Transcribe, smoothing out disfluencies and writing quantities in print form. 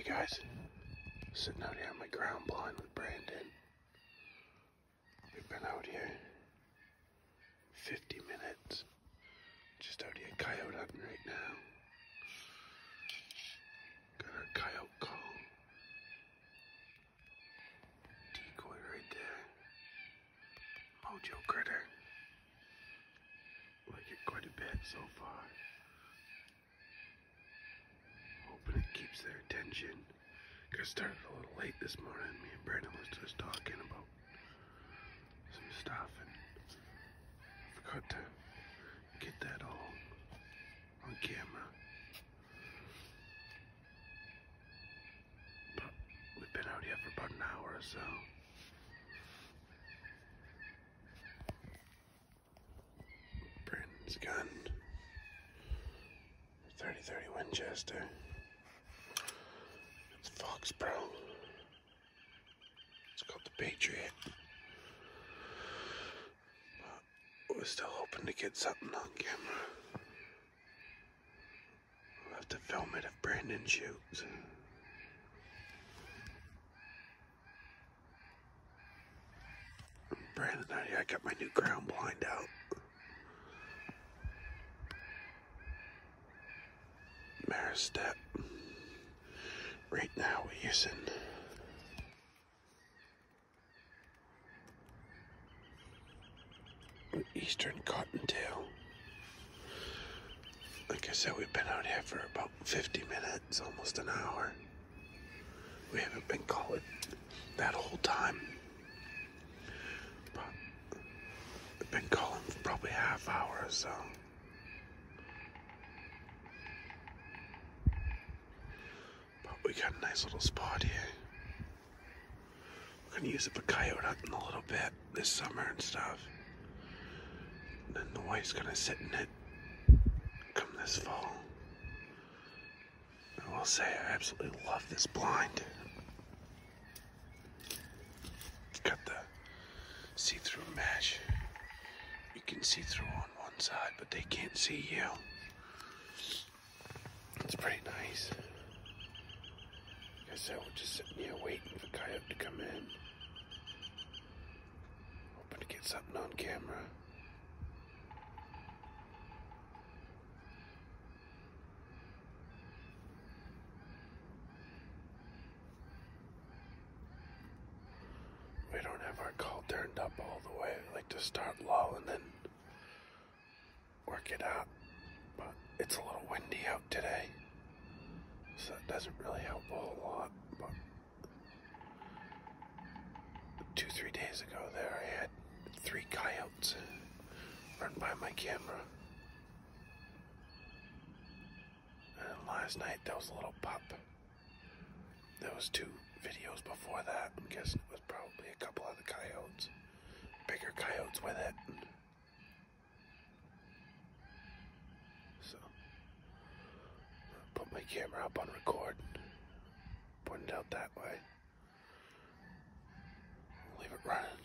Guys, sitting out here on my ground blind with Brandon. We've been out here 50 minutes, just out here coyote hunting right now. Got our coyote call. Decoy right there. Mojo critter. Like it quite a bit so far. Hoping it keeps their attention. Got started a little late this morning. Me and Brandon was just talking about some stuff and forgot to get that all on camera. But we've been out here for about an hour or so. Brandon's gun, 30-30 Winchester. It's Fox Pro. It's called the Patriot. But we're still hoping to get something on camera. We'll have to film it if Brandon shoots. Brandon, I got my new ground blind out. Maristep. Right now we're using Eastern Cottontail. Like I said, we've been out here for about 50 minutes, almost an hour. We haven't been calling that whole time. But we've been calling for probably half hour or so. We got a nice little spot here. We're gonna use it for coyote hunting a little bit this summer and stuff. And then the wife's gonna sit in it come this fall. I will say I absolutely love this blind. It's got the see-through mesh. You can see through on one side, but they can't see you. It's pretty nice. So we're just sitting here waiting for coyote to come in. Hoping to get something on camera. We don't have our call turned up all the way. We like to start low and then work it up. But it's a little windy out today. So it doesn't really help a whole lot, but 2-3 days ago there I had 3 coyotes run by my camera. And last night there was a little pup. There was 2 videos before that. I'm guessing it was probably a couple other coyotes. Bigger coyotes with it. Put my camera up on record, point it out that way, leave it running.